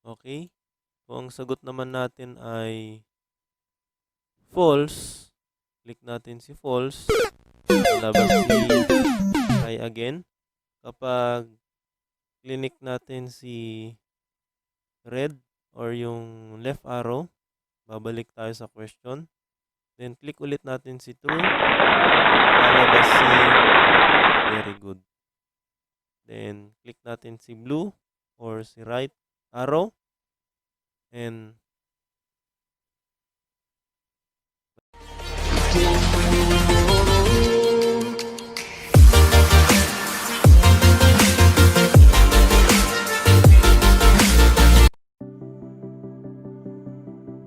Okay? Kung ang sagot naman natin ay false, click natin si false. Lalabas si try again. Kapag click natin si red or yung left arrow, babalik tayo sa question. Then click ulit natin si true. Lalabas si very good. Then click natin si blue or si right arrow. And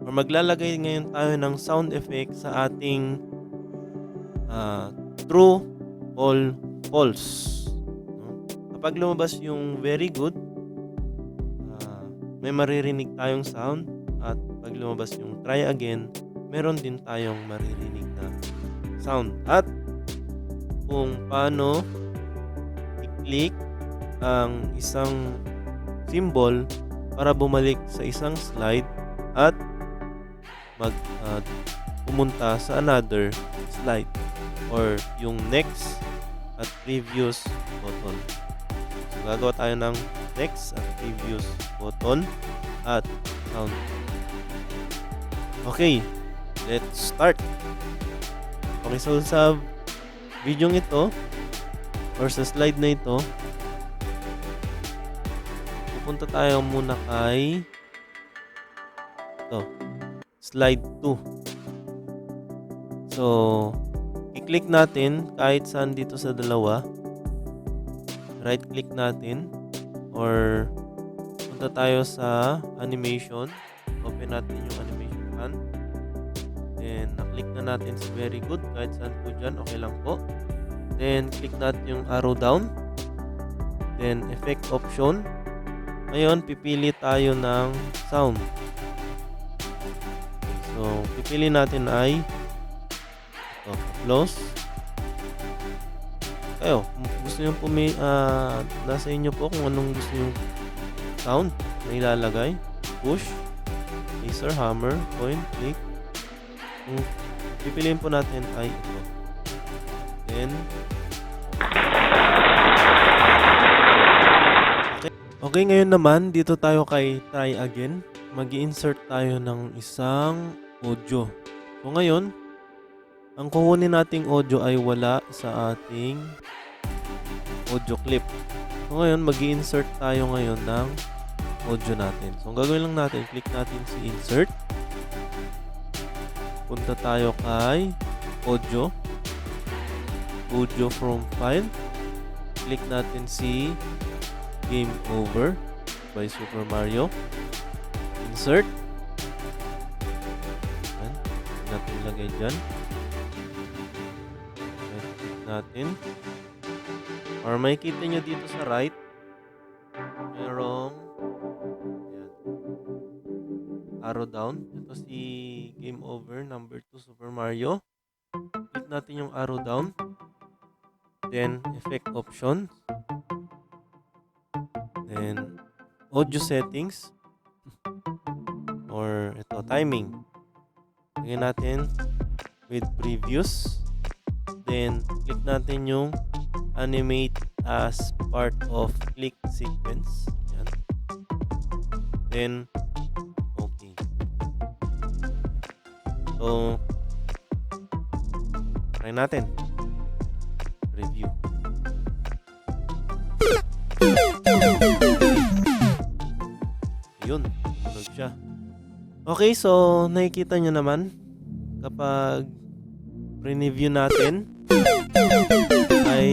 maglalagay ngayon tayo ng sound effect sa ating true or false. Kapag lumabas yung very good, may maririnig tayong sound, at pag lumabas yung try again, meron din tayong maririnig na sound. At kung paano i-click ang isang symbol para bumalik sa isang slide at pumunta sa another slide or yung next at previous button. So, gagawa tayo ng next at previous button at sound. Okay, let's start. Okay, so sa video ito or sa slide na ito, pupunta tayo muna kay slide 2. So, i-click natin kahit saan dito sa dalawa. Right click natin or punta tayo sa animation. Open natin yung animation pan. Then, na-click na natin si very good kahit saan po dyan. Okay lang po. Then, click natin yung arrow down. Then, effect option. Ngayon, pipili tayo ng sound. So, pipili natin ay applause. Kayo, kung gusto nyo nasa inyo po kung anong gusto nyo sound na ilalagay. Push, laser, hammer, point, click. Kung pipiliin po natin ay ito. Then, okay, ngayon naman, dito tayo kay try again. Mag-i-insert tayo ng isang audio. So ngayon, ang kukunin nating audio ay wala sa ating audio clip. So ngayon, mag-i-insert tayo ngayon ng audio natin. So ang gagawin lang natin, click natin si insert. Punta tayo kay audio. Audio from file. Click natin si Game Over by Super Mario. Insert. Ayan. Natin ilagay dyan. Click natin. Or makikita nyo dito sa right. Merong ayan, arrow down. Ito si Game Over number 2 Super Mario. Click natin yung arrow down. Then effect options. Then audio settings. Or ito, timing. Lagyan natin with previous. Then, click natin yung animate as part of click sequence. Yan. Then, okay. So, try natin. Review. Yun, tunog siya. Okay, so nakikita nyo naman kapag re-review natin ay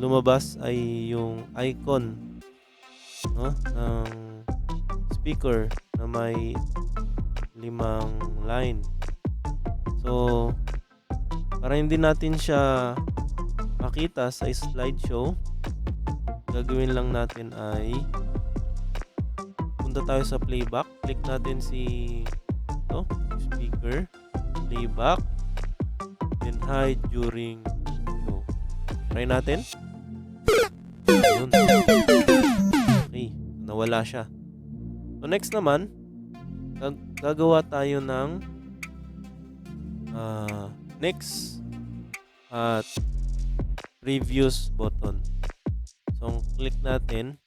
lumabas ay yung icon ng speaker na may 5 line. So, para hindi natin siya makita sa slideshow, gagawin lang natin ay punta tayo sa playback. Click natin si speaker, playback, then hide during show. Try natin. Ayun. Okay, nawala siya. So next naman, gagawa tayo ng next at previews button. So click natin,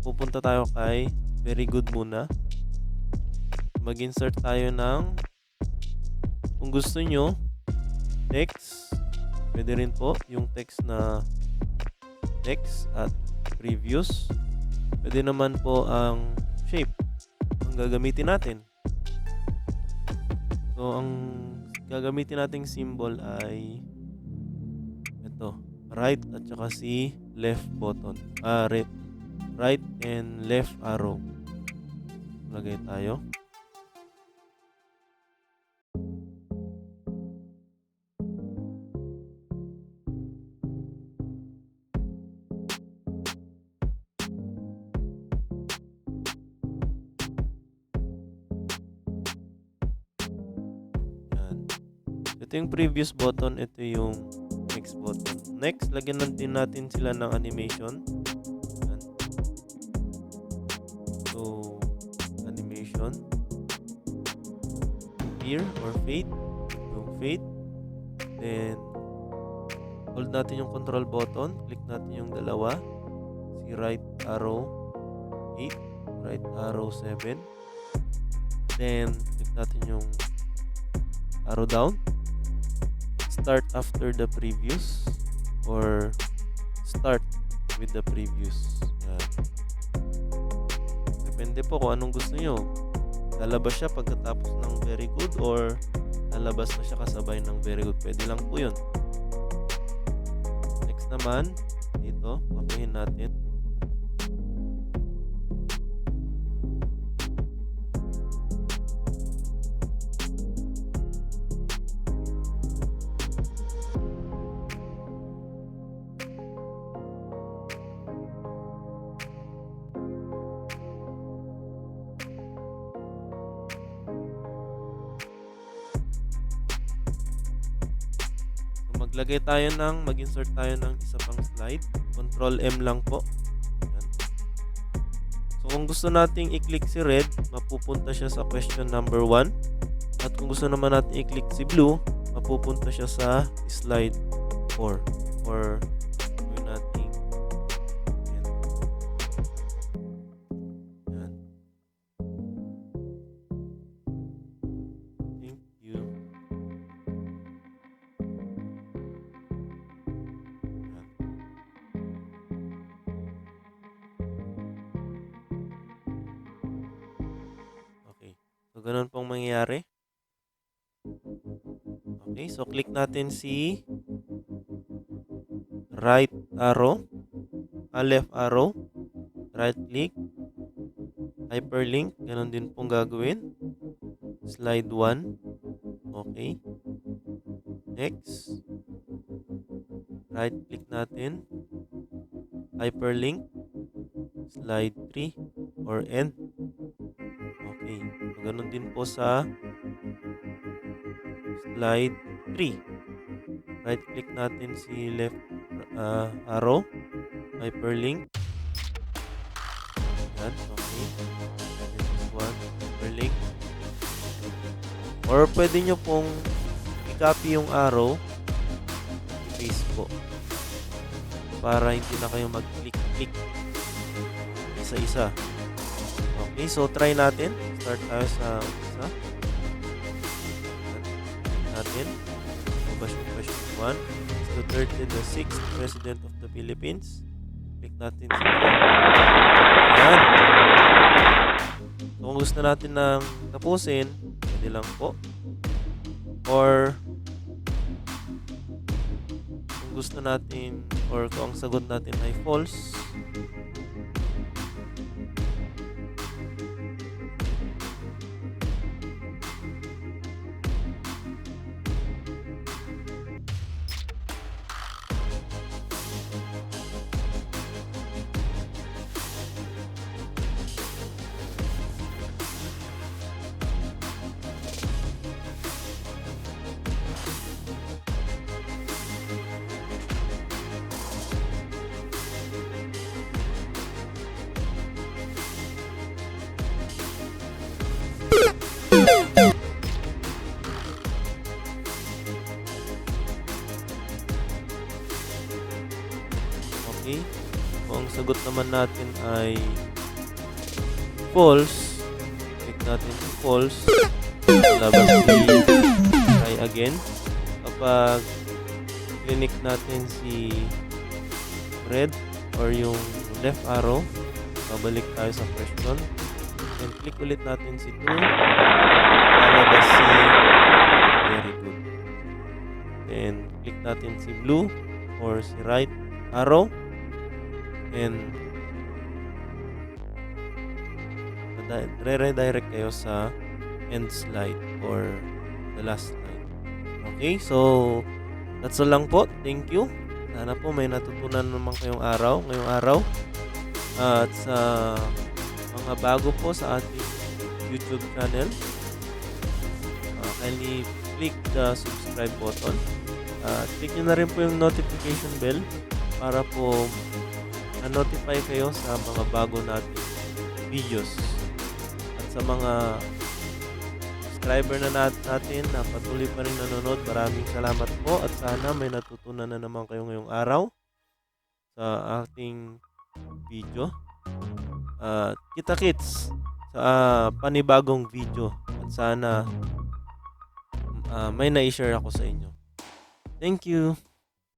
pupunta tayo kay very good muna. Mag-insert tayo ng, kung gusto nyo, text. Pwede rin po yung text na text at previews. Pwede naman po ang shape ang gagamitin natin. So ang gagamitin nating symbol ay ito, right at saka si left button. Right and left arrow. Lagay tayo. Ito yung previous button, ito yung next button. Next, lagyan din natin sila ng animation. Yan. So, animation. Here or fade. Yung fade. Then, hold natin yung control button. Click natin yung dalawa. Si right arrow 8. Right arrow 7. Then, click natin yung arrow down. Start after the previous or start with the previous. Yan. Depende po kung anong gusto nyo. Lalabas siya pagkatapos ng very good or lalabas na siya kasabay ng very good. Pwede lang po yun. Next naman, dito, papahin natin. Mag-insert tayo ng isa pang slide. Control M lang po. Yan. So kung gusto nating i-click si red, mapupunta siya sa question number 1. At kung gusto naman natin i-click si blue, mapupunta siya sa slide 4. Or gawin natin yan. Yan. Thank you. So, ganun pong mangyayari. Okay, so click natin si right arrow, left arrow, right click, hyperlink, ganun din pong gagawin. Slide 1. Okay. Next. Right click natin, hyperlink, slide 3 or end. Okay. So, ganun din po sa slide 3. Right click natin si left arrow, hyperlink. Yan. Okay. This one, hyperlink. Or pwede nyo pong i-copy yung arrow, i-paste po. Para hindi na kayo mag-click-click isa-isa. Okay, so try natin. Start tayo sa isa. Natin. Question 1. Is Duterte the 6th President of the Philippines? Click natin sa yan. So, kung gusto natin nang tapusin, pwede lang po. Or kung gusto natin or kung ang sagot natin ay false, Okay? Kung ang sagot naman natin ay false, click natin si false. Lalabas si try again. Kapag click natin si red or yung left arrow, babalik tayo sa question. And click ulit natin si true. Lalabas si very good. Then click natin si blue or si right arrow. And redirect kayo sa end slide or the last slide. Okay, so that's all lang po. Thank you. Sana po may natutunan naman kayong ngayong araw. At sa mga bago po sa ating YouTube channel, kindly click the subscribe button. Click nyo na rin po yung notification bell para po na-notify kayo sa mga bago nating videos. At sa mga subscriber na natin na patuloy pa rin nanonood, maraming salamat po at sana may natutunan na naman kayo ngayong araw sa ating video. Kita-kits sa panibagong video at sana may na-share ako sa inyo. Thank you!